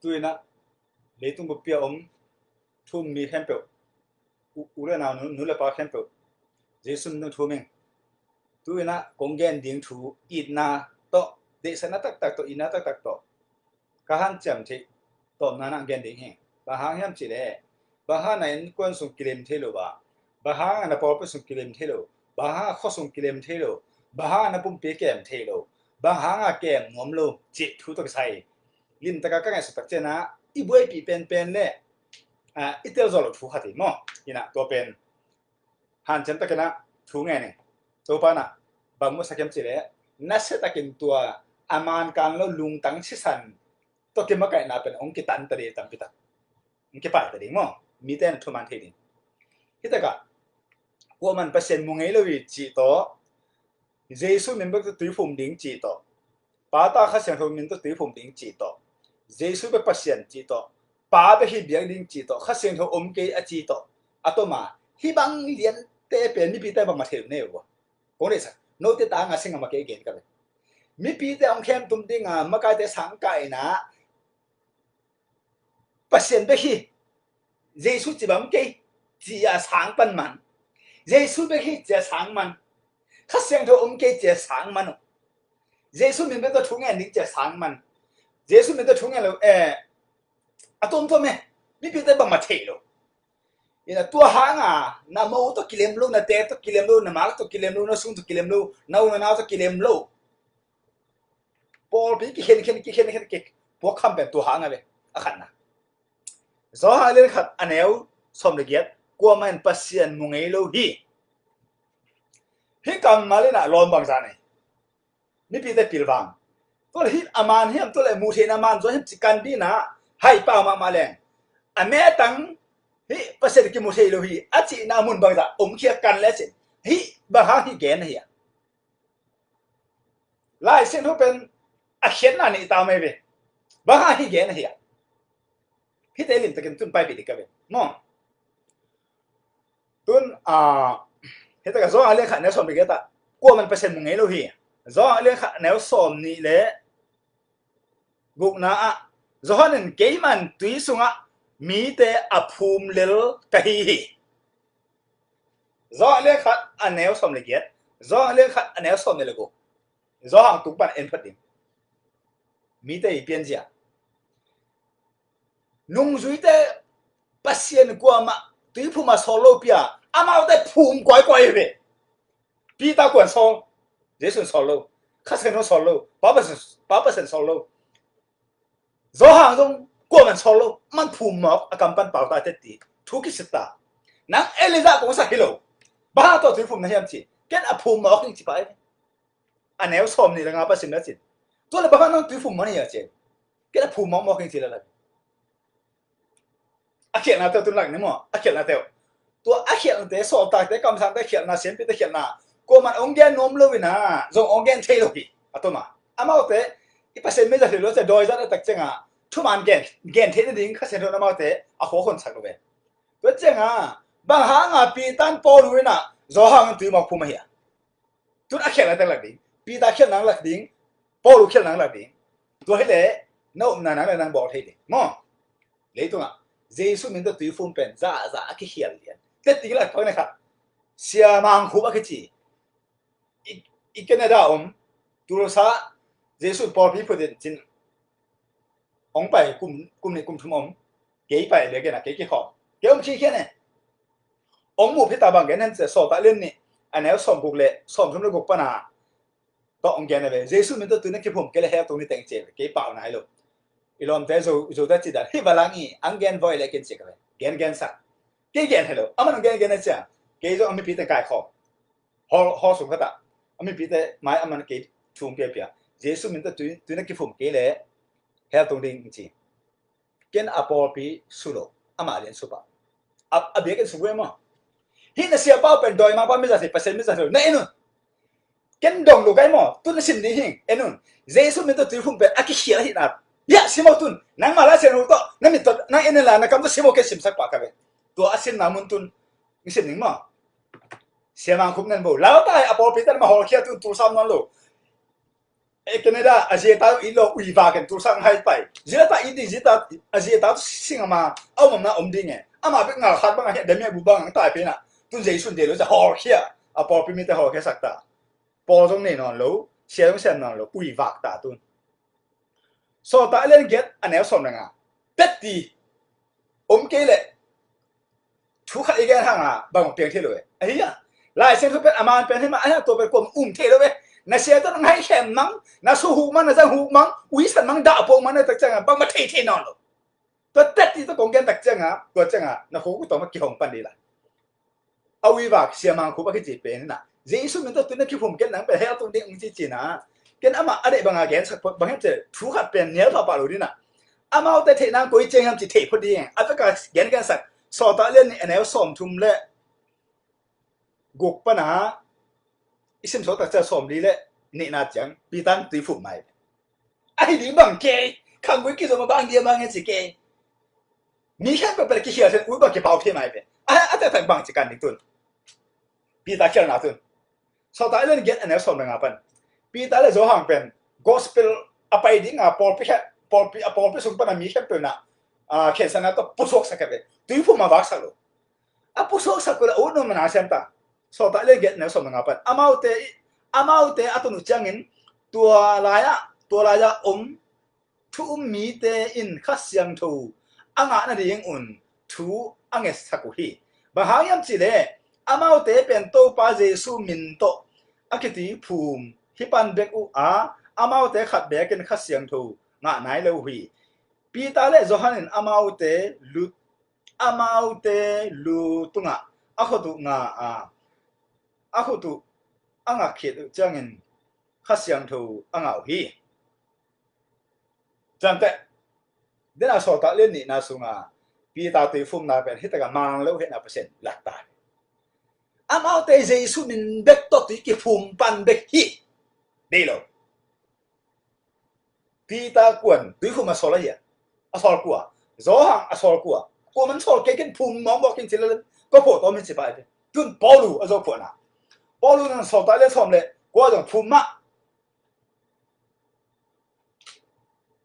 ตุยนะเลยตุ้งบุปผาทุ่มมีแคมเปลอุเรนาวนุเลปาแคมเปลเจสุนนุทุ่มเองตุยนะกงเกนดิ้งทูอีนาโตเดชนะตักตักโตอีนาตักตักโตกะหันจำที่โตนานะเกนดิ้งเฮงบะฮางยามจิเลบะฮานันกวนสุกิเลมเทโลบาบะฮานะปอปสุกิเลมเทโลบะฮาข้อสุกิเลมเทโลบะฮานะปุ่มเปเกมเทโลบะฮางะเกมงอมโลจิทุตกไซลินตะกะกะไงสตักเจนะอีบวยปีเป็นเล่อีเตลซอลถูกขัดมั้งยินะตัวเป็นหันฉันตะกันนะถูกไงเนี่ยตัวปานะบางมุสลิมสิเลยนัสตะกินตัวอามานการแล้วลุงตั้งชิสันตัวเกมกันนะเป็นองค์กิตันตะเดียตัมปิตาองค์กิปาตะเดียมั้งมีแต่ทุมันเทดิฮิตะกะว่ามันเปอร์เซ็นต์มุงเอลวิจิโตเจสุมินบักตุยฟุมดิ้งจิโตปาตาข้าเสียงทุมินตุยฟุมดิ้งจิโตเจสุเป็นเปอร์เซ็นต์จิโตป้าไปฮิบยังดิ้งจีโตข้าเสียงเขาอมเกยอจีโตอัตมาฮิบังเลียนเตเป็นมีปีเตบังมาเทลเนี่ยวะคงได้สักโน้ตตางาเสียงมาเกยเกนกันมีปีเตองเข้มตุ้มดิ้งมาเกยเตสังกัยนะเปอร์เซ็นต์ไปฮิเจสุจีบังเกยจีอาสังปันมันเจสุไปฮิจีอาสังมันข้าเสียงเขาอมเกยจีอาสังมันเจสุมีเป็นตัวทุ่งเงินดิ้งจีอาสังมันเจสุมีตัวทุ่งเงินเราอะตอมตัวเมมีปีเตบังมาเทโลยินะตัวหางน้ำมูตัวกิเลมโลน้าเตะตัวกิเลมโลน้ำมาตัวกิเลมโลน้าซุนตัวกิเลมโลน้าวนาวตัวกิเลมโลพอปีกิเห็นพวกคำเป็นตัวหางอะไรอะขันนะสองเรื่องขัดอันเอวสมเด็จกลัวมันปัสยันมุงเอโลฮีกำมาเลยนะลอนบางจานมีปีเตปิลวังตัวฮีอามานเฮียมตัวเลยมูเทนอามานตัวเฮียจิกันดีนะให้ป้ามาแรงอเมตังฮิภาษาที่มุสลิมฮิอาชีนามุนบางจากเขียกันแล้วสิฮิบางฮิเกนเฮียลายเส้นเขาเป็นอาเขียนนั่นนี่ตามไม่เว้บางฮิเกนเฮียฮิเตลินตะกันตุนไปปีดีกันเว้มองตุนฮิตะกันซ้อนเรื่องขัดแนวสมเด็จตะกลัวมันเปอร์เซ็นต์มึงไงลูกฮีซ้อนเรื่องขัดแนวสมนี่แหละกุกนะจอหันเกย์มันตุยสุงะมีแต่อภูมิเลลกะฮีจอเลี้ยขัดอันแนวสมเลยเกียรจอเลี้ยขัดอันแนวสมเลยกูจอหังตุกปันเอ็นพัดดิมีแต่อีเปียนเสียนุ่งจุยแต่ปัสเซียนกว่ามาตุยภูมิโซโลเปียอามาแต่ภูมิกวยเว้ปีตากวนโซเจสุนโซโลข้าศึกโนโซโลป้าเปอร์เซ็นต์โซโลจอหางตรงกวนมันโซโลมันภูมิหมอกอากำปั้นเป่าตาเต็ดตีทุกิสตานังเอลิซาของสักฮิโลบ้าตัวถือภูมินะยัมจีแกนอภูมิหมอกจริงๆไปอันแนวสมนี่ละงาปัสสินนะจิตัวเลยบ้าน้องถือภูมิมันยังจีแกนอภูมิหมอกจริงๆละอาเขียนนาเตตุนหลังนี่มั้งอาเขียนนาเตตัวอาเขียนนาเตสอบตาเตกำสังเตเขียนนาเสียนปีเตเขียนนากูมันองเกนนมเลยวินะจงองเกนเทโลกีอะตัวมาอามาเตอีปัสสินไม่จะถือรู้จะโดยจะได้ตักเจงทุกมันเกนเทนดิ้งข้าเสียนโดนอามาเตอะหัวคนสักเลยตัวเจงบางหางปีตันปอลุยนะจอหางตุยมาพูมาเฮียตุนอาเขียนอะไรหลักดิ้งปีตาเขียนหนังหลักดิ้งปอลุเขียนหนังหลักดิ้งตัวให้เลยน้องนั่นนั่งบอกให้เลยมั้งเลยตัวเจสุมินตัวตุยฟุ้งเป็นจ้าขี้เขียนเลยแต่ตีละเขาเนี่ยครับเสียมังคุบอะคิจีอีกแค่นั้นตัวรู้ซะเจสุปอลพี่พูดจริงองไปกุมนี่กุมทุ่มเก๋ไปเลยกันนะเก๋ขอเก๋ขี้เขียนเนี่ยองหมู่พิตาบังแกนั่นจะสอบตะเล่นนี่อันนี้สอบกุกเล่สอบทุ่มเลยกุกปนาต่อองแกนั่นเลยเจสุมินตัวตุยนั่นคือผมเก๋เลยให้ตรงนี้แต่งเจ็บเก๋เปล่านะไอ้ลูกอีลอมเตจูได้จิตได้ที่บาลังอีอังแกนไว้เลยกินเสกเลยแกนสักเก๋ให้ลูกอามันแกนั่นเสียเก๋จะอามีพิตาไก่ขอฮอสุขตาอามีพิตาไม่อามันเก๋ทุ่มเปียเจสุมินตัวตุยนั่นคือผมเก๋เลยให้ตรงนี้จริงเก๋อปอปีสุโลอามาเรียนสุปอาเบียกันสุเวมั้งฮินเสียเป้าเป็นดอยมาป้าไม่จะสิเปอร์เซ็นต์ไม่จะสินั่นเองเกันดงลูกไอ้หมอตุนสินดีหิงเอ็นุ่นเจสุมินตัวตุยฟุ้งเป็นอากิเขียหินายะสิมอตุนนังมาลาเซนุโตนั่นมิตัวนั่งเอ็นล่ะนักคำตัวสิมอเกสิมสักปากกันเลยตัวอาศินนามุนตุนมิสินหนึ่งมั้งเสียมังคุบนั่นบ่แล้วตายอปอปีตันมาหอเขียตุนตัวซ้ำนั่นโล Canada asia ta ilo uiva kan tu sang hai pai zira ta idi zita asia ta singa ma awam na omdinge ama be ngal khat bang de me bu bang ta pe na tun jei sun de lo ja hor khia a por pi mi te hor khe sakta por jong ne non lo sia jong sen non lo uiva ta tun so ta len get anel som na nga petti ke le thu khat igen hanga bang pe the lo ai ya lai sen thu pet aman pen he ma ana to pe kom the lo we na sia to ngai khem mang na su hu man na za hu mang ui san mang da po man na tak chang bang ma the non lo to tet ti to kong gen tak chang to chang na hu ku to ma ki hong pan di la awi ba sia mang khu ba ki ji pe na jesu min to tu na ki phum gen nang pe he to ding ji ji na gen ama ade bang a gen sak bang he che thu khat pen nial pa pa lo di na ama te the na ko i cheng ham ji the pho di a ta ka gen gan sak so ta len ni anel som thum le guk pa na isim so ta cha som li le ni na chang pi tan tui fu mai ai di bang ke khang wi ki so ma bang dia bang ji ke mi khan pa pa ki hia sen u ba ki pau the mai pe a ta ta bang ji kan ni tun pi ta khel na tun so ta len get anel som na pan pi ta le zo hang pen gospel apai ding a por pi sung pa na mi khan pe na a khen sana to pusok sa ka pe tui fu ma ba sa lo a pusok sa ko la o no ma na sen ta so ta le get na som na pan amaute atunu changin tua laya thu mi te in khasyang thu anga na ding un thu ange sakuhi bahayam chile amaute pen to pa jesu min to akiti phum hipan bek u a amaute khat bekin khasyang thu nga nai lo hi pi ta le johanin amaute lu tunga akhotu nga akhotu anga khit changin khasyang thu anga hi chante dena so ta len ni na sunga pi ta te fum na pen hitaga mang lo he na percent lakta amau te jesu min bek to ti ki fum pan bek hi de lo pi ta kwan tui fum ma so la ya a sol kwa zo hang a sol kwa ko man sol ke ken fum mong bok kin chilen ko pho to min chi ba de tun polu a zo pho na polu nan so ta le som le ko jong fum ma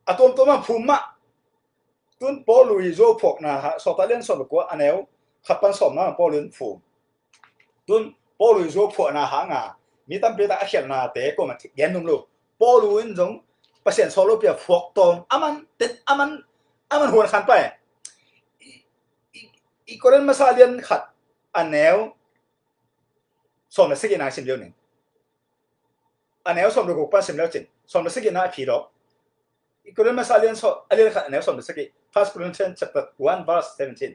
atom to ma fum ma tun polu i zo phok na ha so ta len som ko anel khapan som na polu fum tun polu i zo pho na ha nga mi tam pe ta a khel na te ko ma gen num lo polu in jong pasien solo pia phok tom aman huan khan pa i koren masalian khat anel som na sigina sim yo ning anel som ro ko pa sim lo chin som na sigina phi ro i koren masalian so alil khat anel som na sigi first Corinthians chapter 1 verse 17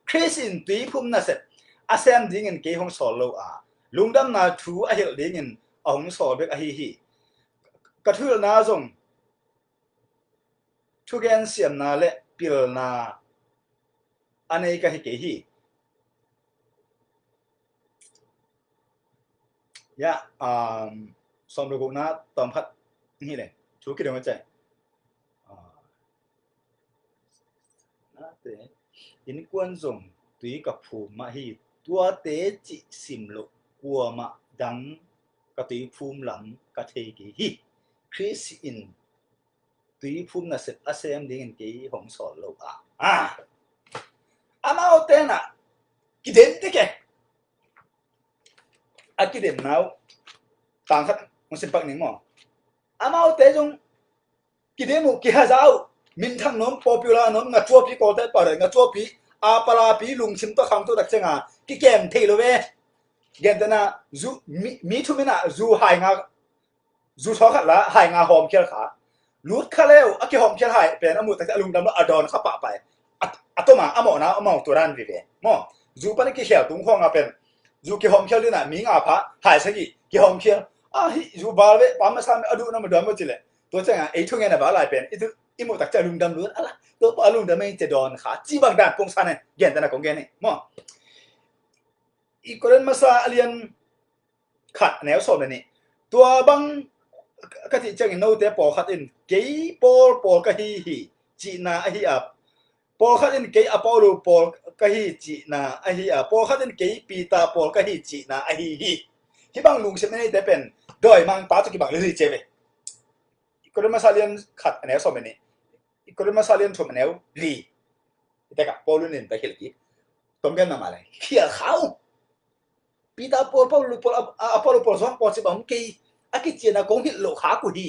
Chris in tui phum na set asem ding in ke hong solo a lungdam na thu a hel ding in ong so bek a hi ka thul na jong thu gen siam na le pil na anei ka hi ke hi ya som ro ko na tom phat ni le thu ki dong chai na te in kwan jong tui ka phu ma hi tua te chi sim lo kwa ma dang ka tui phum lam ka the ki hi Chris in tui phum na set asem ding in ke hong sol lo amao te na ki den te ke aki dem nau tang khat mo sim pak ning mo amao te jong ki demu ki ha zau min thang nom popular nom nga chua pi ko te pa re nga chua pi a pala pi lung sim to khang to dak chenga ki kem thei lo we gen ta na zu mi thu mina zu hai nga zu tho khat la hai nga hom khel kha lut kha leo aki hom khel hai pen amu ta alung dam adon kha pa pai atoma amo na amo turan vi ve mo zu pa ni ki khel tung khong a pen zu ki hom khel ni na mi nga pha hai sa ki hom khel hi zu ba ve pa ma sam adu na ma dam ma chile to chenga ei thu nge na ba lai pen itu imu tak cha lung dam lut ala to pa lung dam ei che don kha chi bang dan pong san ne gen ta na kong gen ni mo i koren masa alien khat neo so ni tua bang ka ti chang no te po khat in ke por ka hi chi na hi ap por khat in ke apolo por ka hi chi na hi a por khat in ke pi ta por ka hi chi na hi bang lung se ne te pen doi mang pa to ki bang li che ve ก็เลยมาซาเลียนขัดอันแนวสมัยนี้ก็เลยมาซาเลียนชมอันแนวลีแต่กับโปลุนินไปเขียนกี่ต้มแกนมาอะไรเขียเขาปีตาโปลอพอลโปลสองโปลสิบองกี้อากิเจนะกงหิโลขากูดี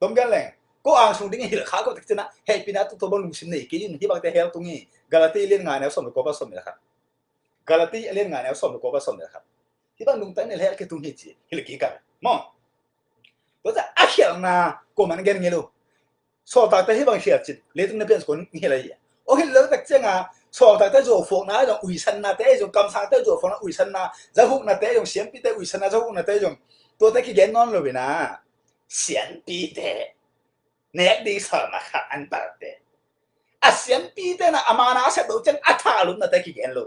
ต้มแกนแหละก็อ่างสุดที่หิโลขากูติดนะเฮ้ยปีนั้นตัวบอลลุงสินนี่กี่ยินที่บางแต่เฮลตรงนี้กาลาตีเล่นงานแนวสมรก็ผสมเลยครับกาลาตีเล่นงานแนวสมรก็ผสมเลยครับที่บางลุงแต่เนี่ยเฮลแค่ตรงนี้จีหิโลกี่กันมั้งตัวจะอาเขียนนะกูมันแกนเงี้ยลูสอบตัดแต่ที่บางเขียนจิตเลี้ยงในเปลี่ยนคนเฮียอะไรอย่างโอเคแล้วแต่เจ้าอ่ะสอบตัดแต่จะฟงนะจะอุยชันนะแต่จะกำสังแต่จะฟงนะอุยชันนะจะหุกนะแต่จะเสียงปีแต่อุยชันนะจะหุกนะแต่จะตัวแต่กี่แกนนอนเลยนะเสียงปีแต่เนี่ยดีสอนนะครับอันตัดแต่เสียงปีแต่นะอามานะเสร็จแล้วจังอัฐาลุนะแต่กี่แกนลู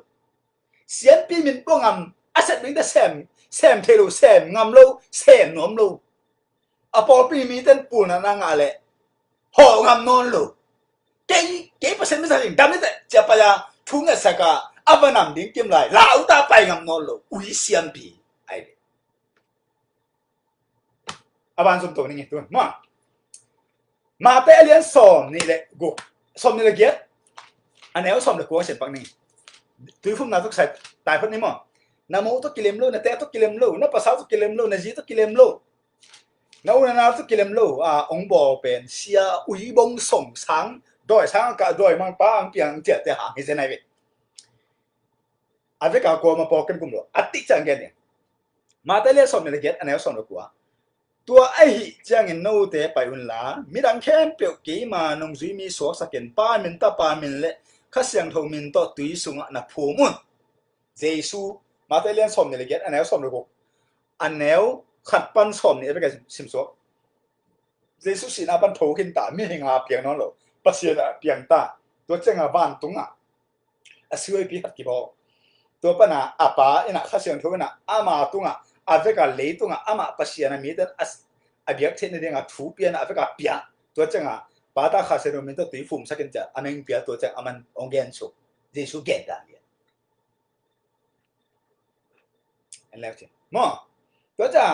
เสียงปีมันป้องงำเสร็จแล้วแต่แซมเทลูแซมงำลูแซมนอมลูพอปีมีเต้นปูนะนั่งอะไรหองำนอนลูกี่เปอร์เซ็นต์ไม่ใช่จริงแต่ไม่ใช่จะไปยังทุ่งเงินสักอาวันนั้นดิ้งกิมไลลาวตาไปงำนอนลูอุยเสียงปีไอ้เด็กอาวันสมตัวนี่ตัวมาแต่เรียนสอมนี่แหละกูสอมนี่แหละเกียรอันนี้ว่าสอมเลยกูเสียงปังนี่ตุยฟุ้งน่าทุกสายตายพันนี่มั้งน้ำมูตุกิเลมลูน้ำเตะตุกิเลมลูน้ำภาษาตุกิเลมลูน้ำจีตุกิเลมลูน้ำอุณนาตุกิเลมลูองค์บอกเป็นเสียอุยบงส่งสังโดยสังกัดโดยมังป้าอังเปียงเจ็ดแต่หางเห็นไหมเว้ยอาจจะกูมาบอกกันกูรู้อัติจังเงี้ยมาแต่เรียนสอมนี่แหละเกียรอันนี้ว่าสอมเลยกูตัวไอ้จังเงินโน้ตไปอุ่นละมีดังแค่เปียกกี่มานงจุยมีสวสักเกินป้ามินตาป้ามินเละข้าเสียงทงมินต่อตุยสุงนับพูมุนเจสูมาแต่เลี้ยงสมเนี่ยเลยเก็ตอันแนวสมเลยกูอันแนวขัดปันสมเนี่ยเป็นไงสิมสวเจสูสินาปันโถกินตาไม่เห็นอาเปียงนั่นหรอปัสเซียนเปียงตาตัวเจ้าบ้านตรงสวยปีขัดกี่บอกตัวปนาป้าอินะข้าเสียงทงอามาตรงอาเวกาเลตุงอามาปัสยานามีเดนอาเบียกเทนเดงทูเปียนอาเวกาเปียตัวจังปาตาข้าเสนอมินตัวตุยฟุมสักกันจ้ะอามังเปียตัวจังอามันองเกนสุเจสุเกตดาเนี่ยอันแล้วจ้ะมั้งตัวจัง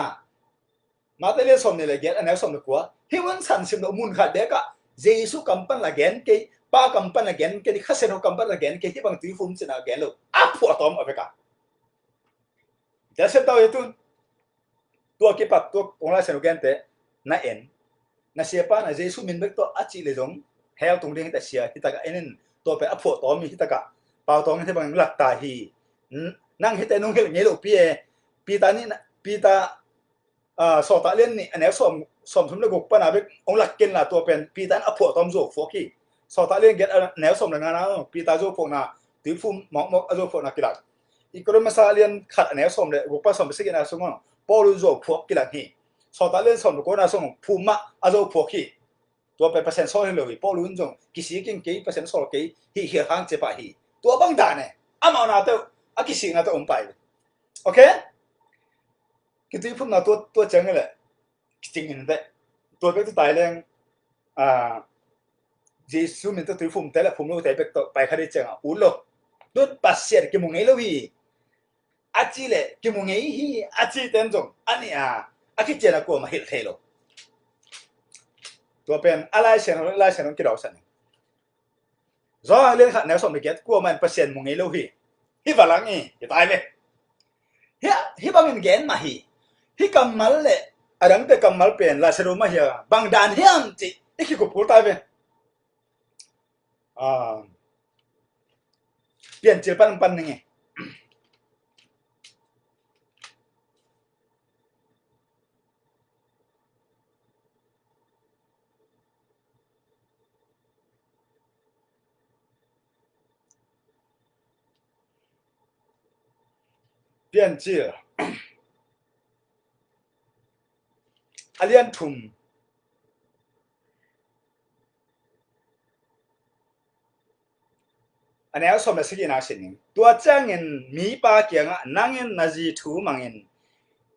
มาแต่เรื่องสมเนี่ยเลยเกตอันแล้วสมเลยกว่าฮิวันสันสิมโนมุนขัดเด็กอะเจสุกัมปันละเกนเกป้ากัมปันละเกนเกที่ข้าเสนอกัมปันละเกนเกที่บางตุยฟุมสินะเกนลูอัพหัวตอมอาเวกาจะเสร็จตัวยังตัวกี่ปัดตัวองค์ราชนุกันเตะน่าเอ็นน่าเสียป้าน่าเจสุมินเบกตัวอาชีเลยจงเฮลตรงเรื่องที่เสียที่ตากเอ็นตัวไปอัพหัวตอมมีที่ตากเป่าตองที่บางหลักตาฮีนั่งให้แต่นุ่งเฮลเงี้ยลูกปีตานี่ปีตาสอตาเล่นนี่อันนี้สมทุนเลยกุกป้าน่ะเบกองค์หลักเกณฑ์ละตัวเป็นปีตาอัพหัวตอมโจกฟอกี้สอตาเล่นเกตแนวสมหลังงานนะปีตาโจกฟอกน่ะตีฟุ่มหมอกโจกฟอกน่ะกี่หลักอีกคนมาซาเลียนขัดแนวสมเลยกุกป้าสมไปสิ่งนั้นสมองพอรู้โจกฟอกกี่หลักฮีสอตาเล่นสมก็น่าสมภูมิอาโจกฟอกฮีตัวเป็นเปอร์เซ็นต์โซ่เลยพอรู้จงกี่สิกินกี่เปอร์เซ็นต์โซ่กี่ฮีเฮียหางเจ็บไปฮีตัวบางด่านเนี่ยอามาหน้าเต้ากี่สิ่งน่าเต้าอมไปโอเคคิดดูพุ่มน่าตัวจังเลยจริงๆเนี่ยตัวเป็นตัวตายแรงจีซูมินตัวพุ่มแต่ละพุ่มรู้แต่ไปคดีจังอุลโดนปัสเซียร์กี่โมงไงลูกพี่อาจีเลยกี่โมงไงฮีอาจีเต็มจงอันนี้คิดเจนะกูมาเฮลเทโลตัวเป็นอะไรเสียงกี่ดอกสันรอเรื่องขัดแนวสมเด็จกูมันเปอร์เซ็นต์โมงไงลูกพี่ฮีฝรั่งนี่จะตายเลยฮีบางเงินเงินมาฮีกำมัลเลยอะไรนั่นแต่กำมัลเป็นลาเซโรมาฮีบางด่านฮีอันจีอีกกี่กูพูดตายเป็นเปลี่ยนจิลปันนี่ไงเปลี่ยนจิลอาเลียนทุ่มอันนี้เอาสมเลยสักกี่นาทีนึงตัวจังเงินมีปากเกี่ยงนั่งเงินนาจีทูมังเงิน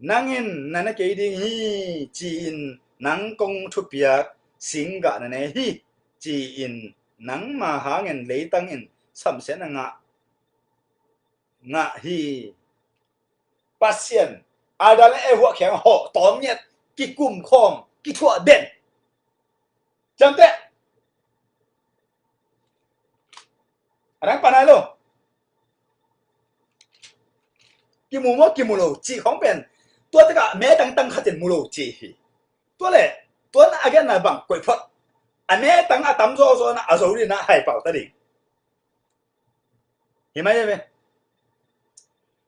นั่งเงินนั่นเกี่ยดิ้งฮีจีนนั่งกงทุบยาสิงกะนั่นฮีจีนนั่งมาหาเงินเลยตั้งเงินสามเสนงะฮีปัสเซียนอาดาเลหัวแข็งห่อตอมเนี่ยกี่กุ่มคอมกี่ทั่วเด่น จำเตะอะไรปานนั้นลูกกิมูโมกิมูโลจีของเป็นตัวตะกะแม่ตั้งขัดเจนมูโลจีตัวเล่ตัวนั้นอาแกน่ะบังกวยพอดอันแม่ตั้งอาตั้มโซโซนะอาโซลีนะให้เป่าตะดิเห็นไหม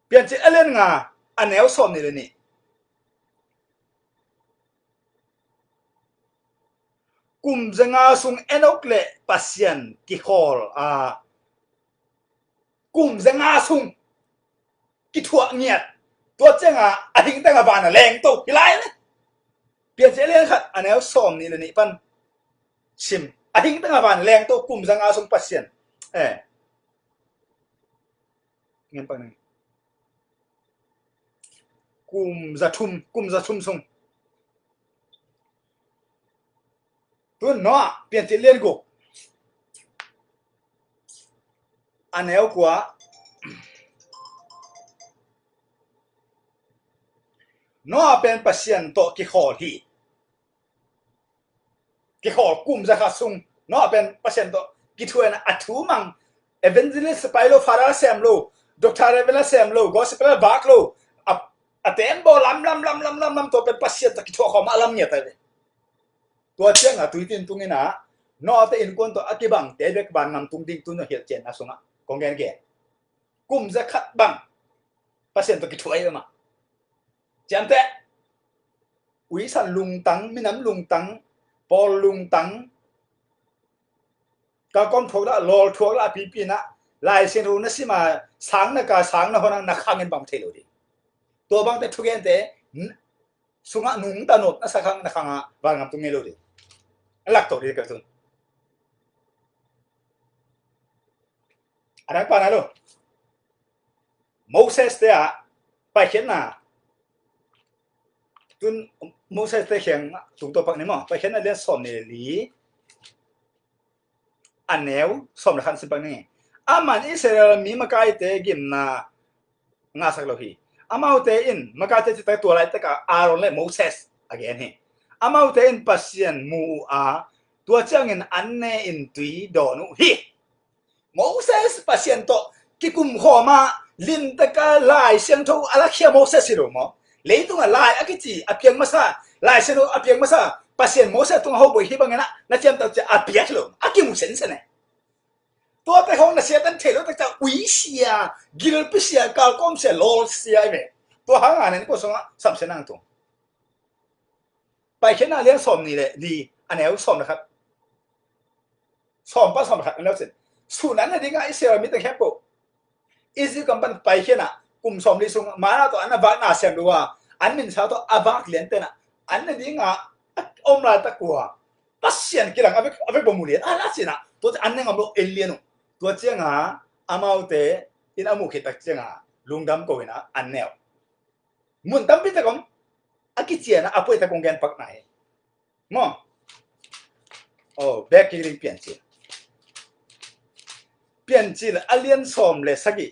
เปลี่ยนจีเล่นงาอันแนวซ้อมนี่เลยนี่กุมจะงาซุงเอ็นอกเล่ปัสยันกิคอลกุมจะงาซุงกิถั่วเงียดตัวเจ้าอาทิงตั้งบานแรงตัวกี่ไรนะเปลี่ยนเจเลียนขัดอันนี้ซ้อมนี่เลยนี่ปันชิมอาทิงตั้งบานแรงตัวกลุ่มสังอาสงปัสยันเงินปังนึงกลุ่มจะทุ่มส่งตัวน้อเปลี่ยนเจเลียนกูอันนี้กว่าน้อเป็นปัสยันโตกิขอที่กิขอกลุ่มจะขาดส่งน้อเป็นปัสยันโตกิถั่วนะอัดถูมังเอเวนเจลิสไปโลฟาราเซมโลด็อกเตอร์เรเวลเซมโลกอสเปลบากโลอัดเต็มโบลำตัวเป็นปัสยันโตกิถั่วของมาลำเนี่ยแต่ตัวเจ้าตุยตินตุงนะน้อแต่อินคนตัวอักิบังเตเบกบันนำตุงดิ้งตุนเหียเจนนะส่งอ่ะกงแกนแกกลุ่มจะขัดบังปัสยันโตกิถั่วยังมาจำเตะวิสันลุงตังมิน้ำลุงตังปอลุงตังกากอนทวกละลอทวกละปีนะลายเส้นรูนั่นสิมาสังนักสังนะคนนั้นนักขังเงินบังเทโลดีตัวบังเตทุกเงินเตสุงะนุ่งตานุดนักขังนักขังบางงามตุงเมโลดีลักตัวดีกันตุนอะไรปานะลูกโมเสสเตะไปเขียนนะตุนโมเสสเตะเขียนตุงตัวปักนี่มั้งไปเขียนนั่นเรียนสอนเนี่ยลีอันแนวสมรคันสิปังนี่อามันอิสราเอลมีมาไกเตกิมนางาสักโลฮีอามาอุเตอินมาไกเตจิตตัวอะไรแต่ก็อารอนและโมเสสอะไรนี่อามาอุเตอินปัสยันมูอาตัวเจ้าเงินอันเนอินตุยโดนุฮีโมเสสปัสยันโตกิกุมขอมาลินตะกาลายเสียงทูอะไรเขียโมเสสสิรู้มั้งเลยตรงลายอากิจิอเพียงมาซาลายเสียงทูอเพียงมาซาปัสยันโมเสสตรงเขาบอกที่บางอย่างนั่นเทียมตัวจะอเพียงรู้อากิมุเซนเซนตัวแต่ของนักเสียตันเทโลตั้งแต่วิเสียกิลปิเสียกาลคอมเสียโลเสียไอ้เมตัวหางานนี้ก็ส่งสัมเสนังตัวไปแค่นั้นเลี้ยงสมนี่แหละดีอันไหนสมนะครับสมป้าสมขัดแล้วเสร็จส่วนนั้นน่ะดีง่ายเสียมิตรแค่ปุ๊บอีสิกัมปันไปแค่น่ะกลุ่มสมดีส่งมาแล้วตัวอันนั้นบ้านน่าเสียดูว่าอันนี้ชาวตัวอาบักเลี้ยงเต้นน่ะอันนั้นดีง่ายอมลาตะกัวปัสเซียนกี่หลังเอาไปบ่มเลี้ยงอันนั้นสินะตัวอันนั้นเอาไปเอเลียนตัวเจ้าอามาอุเตอินอามุขิตักเจ้าลุงดำโกวินะอันเนวมุนตั้มพิตะกงอากิเจียนะอาปุยตะกงแกนปักไหนมองโอ้แบกกิริงเปลี่ยนจีละอเลียนสมเลยสักกี่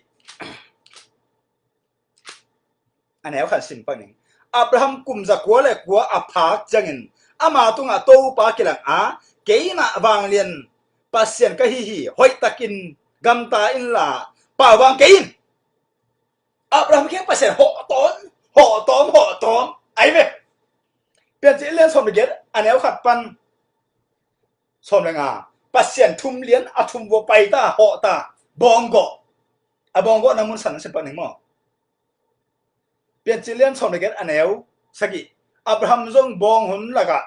อันเนวขันสิมปังหนึ่งอับราฮัมกุมจะกัวเลยกัวอาภาจังเงินอามาตุงอาโตปากิลังเกยนะวางเลียนpasien kahihi hoi takin gamta in la pawang kain Abraham ke pasien ho tom ai ve pian chi len som get anel khat pan som lenga pasien thum lien athum wo pai ta ho ta bongo abongo namun san se pan mo pian chi len som get anel sagi Abraham zong bong hun laga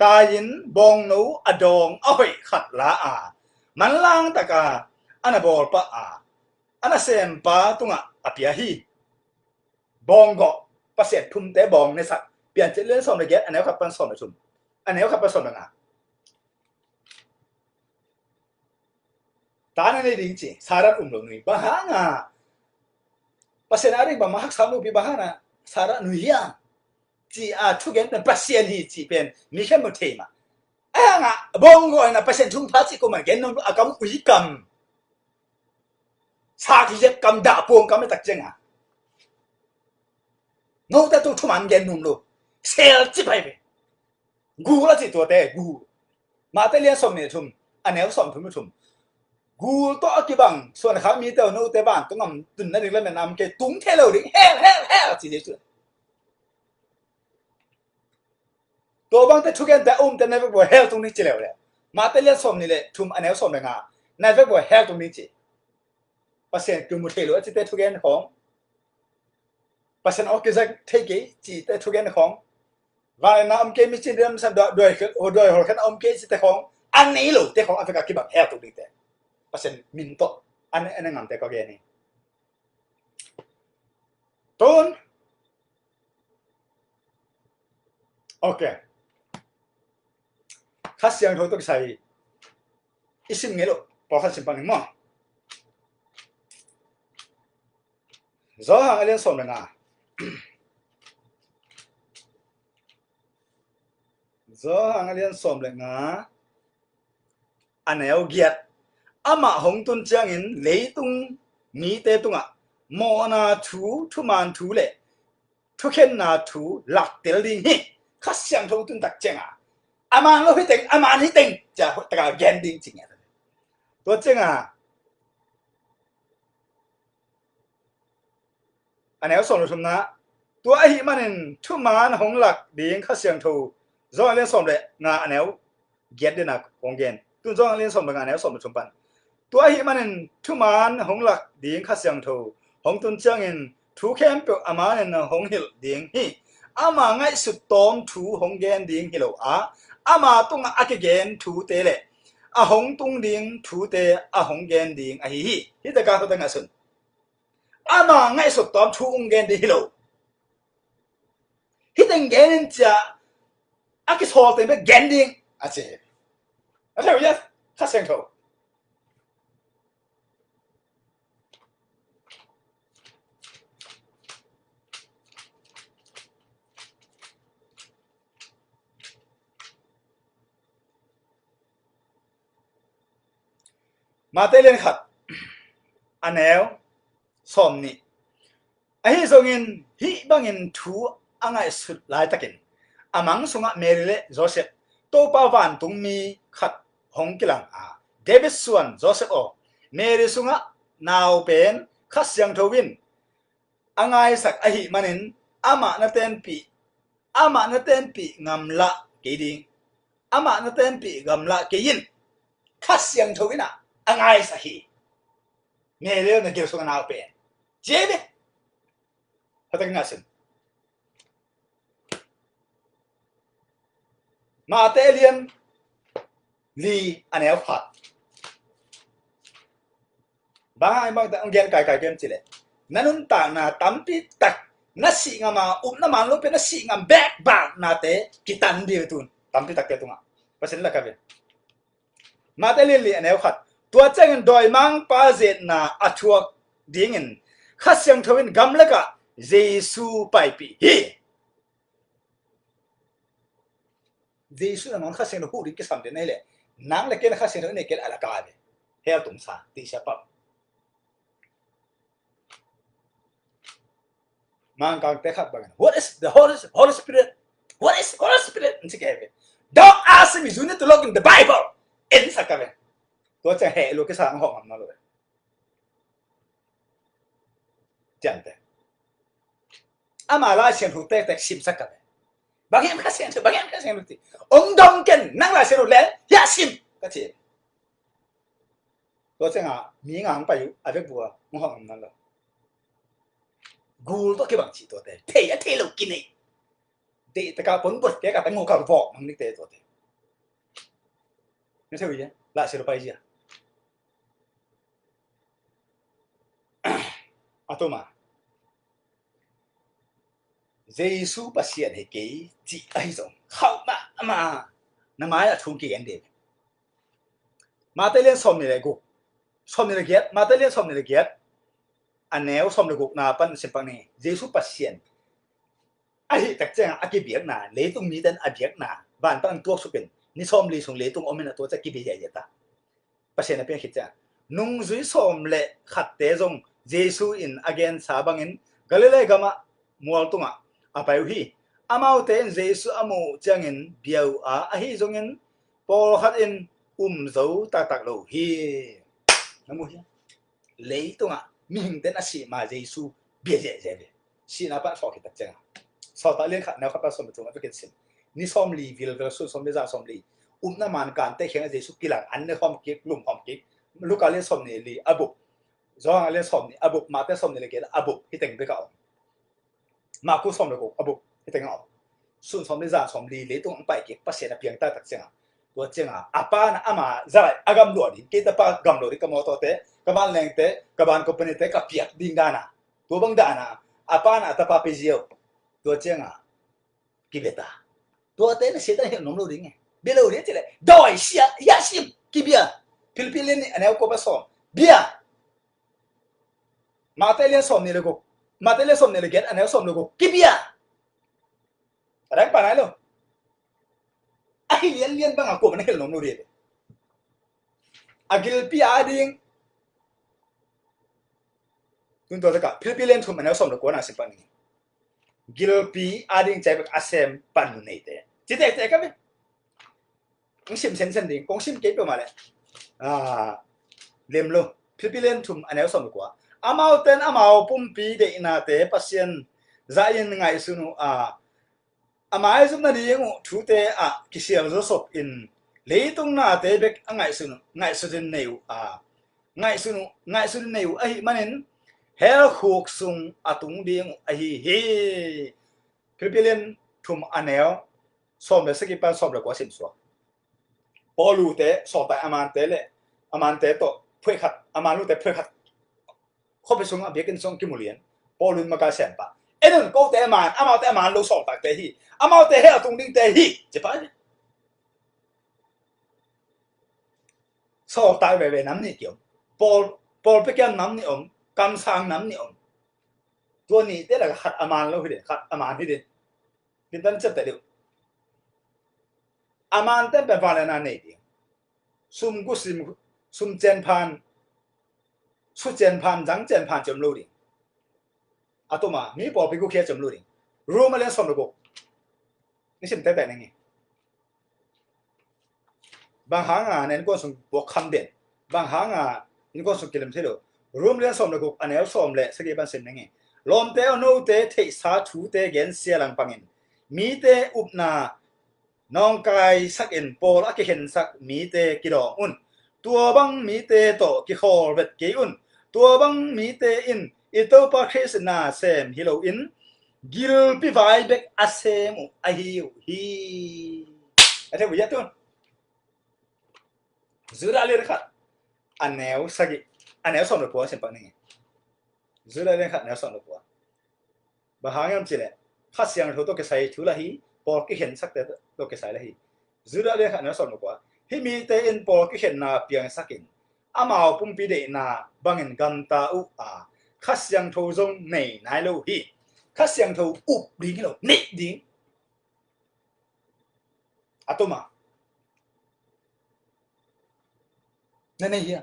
ตายินบองนูอดองเอาไปขัดละมันล่างตะกาอันนั้นบอลปะอันนั้นเซมปะตุงอภิยาฮีบองก็ประเสริฐทุ่มแต่บองในสัตว์เปลี่ยนจะเลื่อนสมเลยเกตอันนี้ขับเป็นสมเลยทุ่มอันนี้ขับเป็นสมเลยตาในดิ่งจีสาระลงนี่บ้าง่ะประเสริฐอะไรบ้างมาหักสามลูกพี่บ้านะสาระหนุ่ยจีทุกอย่างเป็นประเสริฐจีเป็นมีแค่หมดเทมาบองก็นะประเสริฐทุ่มพัดสิก็มันเกณฑ์นู้นอากำอุยกำสาธิตกำด่าปวงกำไม่ตักเจงนู้แต่ตัวทุ่มมันเกณฑ์นู้นลูกเซลจีไปกูละจีตัวเต้กู mà tới liên xóm này thùng anh em xóm thùng thùng gu to cái bằng xuân khám mi tàu nô tê bản tôi ngầm tuần này lên làm cái túng thế lâu đi heo chỉ thế thôi tôi bằng tới thu cái tại tên này với heo tung đi chỉ leo đấy mà tới liên xóm này lệ thùng anh em xóm này ngà này với heo tung đi chỉ pasien cứ một thế luôn chỉ tới thu cái không pasien ok ra thấy cái chỉ tới thu cái không và nó cái mi chỉ đem sang đôi hồi cái cái chỉ tới không anh ấy luôn tới không anh phải cái bằng heo tung đi tới pasien minto anh ngam tới cái này tôn ok khá siang thôi tôi sai isim nghe lo bỏ khá simpang mà gió hàng alien xóm này à gió hàng alien xóm này à anh ấy giết ama hong tun chang in lấy tung mi te tung à mo na thu man thu lệ thu khen na thu lạc tel đi hi khá siang thôi tun đặc chang à ama lo hi teng ama hi teng cha ta gen ding ching à tôi chang à anh em xóm rồi na tôi hi manin thu man hong lạc ding khá siang thôi do alien xóm đấy ngà anh em get đi na hong gen tun do alien xóm ngà anh em xóm rồi panตัวหิมันทุมันหงหลักดิ่งข้าเสียงทูหงตุนเจียงอินทุเข้มเปียวอามาเนหงหิลดิ่งฮีอามาไงสุดตอมทูหงเกนดิ่งฮิโลอามาตุงอาเกเกนทูเตเลอาหงตุงดิ่งทูเตอาหงเกนดิ่งอาฮีฮิตะกาตุตังอาสุนอามาไงสุดตอมทูหงเกนดิ่งฮิโลฮิตังเกนจะอากิโซลเตมเปเกนดิ่งอาเจอะไรวะเนี่ยข้าเสียงทูมาเตเลนขัดอันเอลสอมนี่ไอ้ทรงอินฮิบังอินทูอ่างไอสุดหลายตะกินอามังสุงะเมริเลโจเซฟโตปาวันตุงมีขัดฮงกิลังเดวิดส่วนโจเซฟโอเมริสุงะนาวเป็นขัดเสียงทวินอ่างไอสักไอฮิมันอินอามานาเตนปีงำละกีดิงอามานาเตนปีงำละกียินขัดเสียงทวินang ay sahi nelew na gilso nga naopen jebe hatag nasin mate alien li anel phat bang bang ta anggen kai kem chile nanun ta na tampi tak na si nga ma na man lo pe na si nga back back na te kitan di tun tampi tak te tunga pasin la kabe mate alien li anel phatตัวเจ้าดอยมังปาเจตนาอัชวกดิ่งข้าเสียงทวินกำลักะเยซูไปปีเฮเยซูน่ะมันข้าเสียงหูริกิสัมเดนนี่แหละนังเล็กๆข้าเสียงทวินเกลอะไรกันเลยเฮลตุงซาตีเชปับมังกังเตะขับบัง What is the Holy Spirit What is Holy Spirit นี่สิแกเว้ Don't ask me you need to look in the Bible เอ็นสักกันเว้ตัวจะแห่ลูกสาวของมันมาเลยจังแต่อามาลาเสียงถูกแต่ชิมสักกันบางอย่างข้าเสียงถูกบางอย่างข้าเสียงถูกที่องดงกันนั่งลาเสียงถูกแล้วอย่าชิมก็ทีตัวจะมีงานไปอยู่อาจจะบัวมึงห้องมันเลยกูต้องเก็บบางทีตัวเตะเทลูกกินนี่เตะแต่การผลบทแกกับแต่งูกับบอกมันนี่เตะตัวเตะไม่ใช่วิญญาณลาเสียงไปจีatau mah Yesus pasien heke ji ai zong hao ma namanya chung ki ende ma te len som ni le gu som ni le giat ma te len som ni le giat anel som le gu na pan simpang ni Yesus pasien ai tak chang aki biak na le tung ni dan a biak na ban pan tuak su pen ni som li sung le tung omen to cha ki bi ya ta pasien na pen khit cha nung zui som le khat te zong Yesu in again sabangin Galilei gama mual tunga apayu hi amau ten Yesu amu changin biau a hi zongin Paul khát in dấu ta tạc lầu hi nó mua lấy tung à mình tên là sĩ mà Giêsu bịa dễ dễ về sĩ nào bạn phò cái tạc chân sau ta liên khát nào khát ta xóm chúng ta cái xin ni xóm lì vì là xóm bây giờ xóm lì na man kan te khen Giêsu kilang an ne khom ki lum khom ki lu ka le xóm này lì abu do le xóm này abu mà te xóm này cái abu hi teng be ka mà ku xóm này ko abu hi teng ao sun xóm bây giờ xóm lì lấy tung bài ki pa se na piang ta tạc chânตัวเจ้าapa na ama zai agam lo di kita pa gam lo di ka moto te ka ban leng te ka ban company te ka piak ding danaตัวbang dana apa na ta pa pe jio ตัวเจ้าki beta ตัวเต้นเสียดายน้องlo diไงเบลlo diจะเลยดอยเสียยาซิมki bia pilpilin ni anel ko pa som bia ma te len som ni le ko ma te len som ni le get anel som lo ko ki bia rang pa na lo ai liên bang aku mana hel nomor dia agil pi ading tun to ka pilpilen thum mana som ko na simpan ni gil pi ading chai bak asem pan nei te chi te ka be ng sim sen ding kong sim ke pe ma le lem lo pilpilen thum anel som ko amau ten amau pum pi de ina te pasien zain ngai sunu amai zum na ding thu te kisial zo sop in leitung na te bek ngai sun neu ngai sun neu ai manin hel khuk sung atung ding ai hi pilpilen thum anel som le saki pa som le ko sim so polu te so ta aman te to phwe khat amanu te phwe khat kho pe sung a bekin song kimulien polun ma ka sen pa enun ko te man amau te man lo so ta te hi amau te he atung ding te hi che pa so ta ve nam ni kiom pol pe kyan nam ni kam sang nam niตัวนี้แต่ละขัดอามันแล้วคือเด็ดขัดอามันที่เด็ดเป็นต้นเจ็ดแต่เดียวอามันแต่เป็นวันละนานนี่ดิซุ่มกุซุ่มเจนพันสุเจนพันจังเจนพันจำรู้ดิอะตัวมามีปอไปกูแค่จำรู้ดิรู้มาเล่นสมรภูนี่สิมแต่แต่ยังไงบางหางเนี่ยก็ส่งบวกคำเด่นบางหางนี่ก็ส่งกิเลมเท่ารู้มาเล่นสมรภูอันนี้สมเลยสักกี่ปันเซนยังไงลมเตอโนเตเทสาทูเตเกนเสียหลังปังอินมีเตอุปนาน้องกายสักอินโปลอักเห็นสักมีเตกิดองตัวบังมีเตโตกิโคเวตกิตัวบังมีเตอินอิโตปาเคสนาเซมฮิโลอินกิลปิไวเบกอาเซมุอาฮิวฮีอะไรวะยัตุนจูราเลร์ขัดอันแนวสักอันแนวสมรภูเส้นปังนี่จูราเลร์ขัดแนวสมรภูบางอย่างจีเลยข้าเสียงตัวก็ใส่ถุละฮีปอลก็เห็นสักแต่ตัวก็ใส่ละฮีจูราเลร์ขัดแนวสมรภูที่มีเตอินปอลก็เห็นนาเปียงสักินอามาเอาปุ่มปีเดนาบางเงินกันตาอุข้าเสียงตัวจงในนายโลฮีข้าเสียงตัวอุบดิ้งโลเนดิ้งอะตัวมานั่นเอง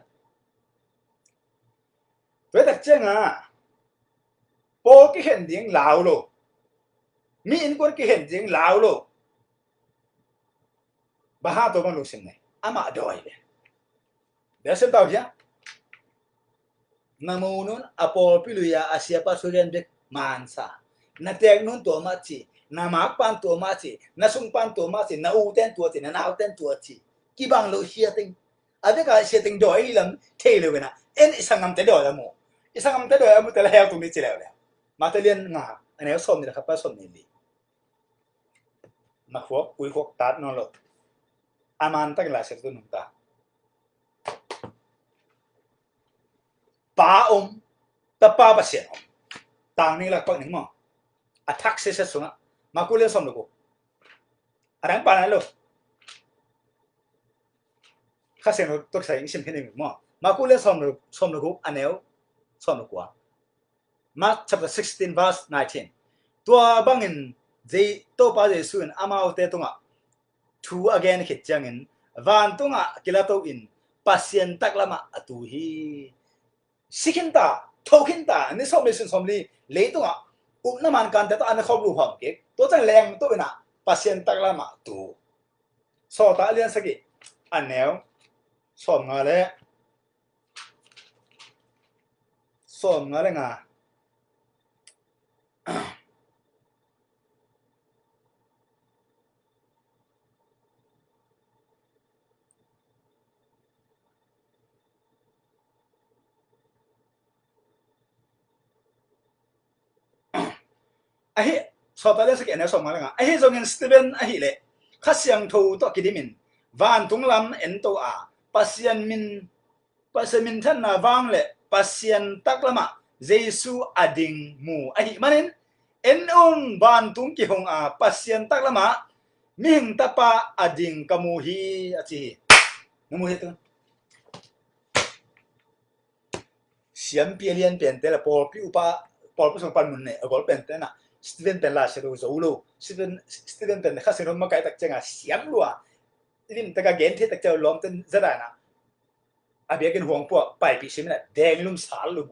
ตัวแต่เจ้าปอก็เห็นดิ้งลาวโลมีอินก็เห็นดิ้งลาวโลบ้าตัวมันรู้สึกไงอามาดอยเลยเดี๋ยวเส้นต่อจ้ะนามูนุนอพอลพิลุยาอาเซียปัสสุเรนเด็กมันซานาเตกนุนตัวมาจีนามาปันตัวมาจีนาซุงปันตัวมาจีนาอูเต้นตัวจีนานาอูเต้นตัวจีกี่บางโลเชียติงอาเด็กอาเชียติงดอยลำเทเลเวนะเอ็นอิสังกัมเตดอยละมูอิสังกัมเตดอยละมูแต่ละเฮลตุมิจิแล้วเลยมาเตเลียนงาอันนี้ส้มนี่แหละครับป้าส้มนี่ดีมาขวบคุยขวบตัดนอนหลบอามันตั้งหลายเส้นตัวหนุ่มตาป้าแต่ป้าประเสริฐต่างนี่แหละก็หนึ่งมั้งอัทักเสียสุดมาคุยเรื่องสมรภูอะไรป้าไหนลูกข้าเสียงตัวใส่ยังชิมแค่หนึ่งมั้งมาคุยเรื่องสมรภูอันนี้สมรภูมา chapter 16 verse 19ตัวบางเงินจีตัวป้าจะส่วนอามาเอาเตตุงะทูagain คิดจังเงินวันตุงะกิลาตัวอินปัสยันตักละมาตุฮีสิกินตาทุกินตานี่สมเลยสมเลยเลยตัวอุปน้ำมันกันแต่ตัวอันนี้เขารู้ความเก็บตัวจังแรงตัวน่ะปัสยันตักละมาตัวสอตาเรียนสักกี่ anh néo xòm ngà đấy xòm ngà đấy ngà ai xòm ta đấy sẽ kiện néo xòm ngà đấy ngà ai giống như Steven ai lệ khát xiang thâu to kí mình van tung lam en to à pasien min thân là vang lệ pasien tắc lắm à Giêsu ading mu ai manen en on van tung ki hong a pasien tắc lắm à ming tapa ading kamu hi achi namu hi tu xiam pi lian pen te la por pi upa por pu song pan mun ne agol pen te na Steven pen la seru zo lo Steven pen kha seru ma kai tak chenga xiam lo a lim ta ka gen the tak chau lom ten zada na a bia ken huang po pai pi sim na deng lum sal lu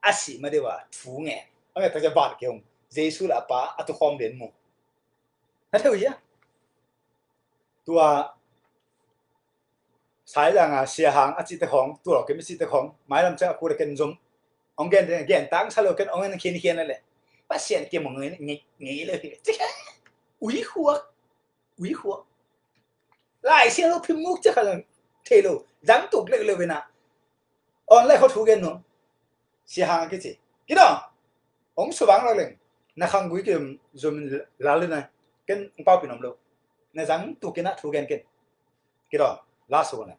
a si ma de wa thu nge a nge ta ja ba ke hong Giêsu la pa atu khom den mu na theu ya tua sai rằng xia hàng ở chỉ tới hong tua cái gì tới hong máy làm cho cô được cái zoom ông gen tăng sao cái ông ấy khiên này bác sĩ kia mọi người nghĩเลยúi khua lại xem nó phim ngốc chắc là thế luôn dám tục lại về nè online họ thu gen nó xia hàng cái gì cái đó ông số bảng lên na khang quý cái zoom lá lên này cái bao pin ông đâu na dám tục cái nát thu gen cái đó last one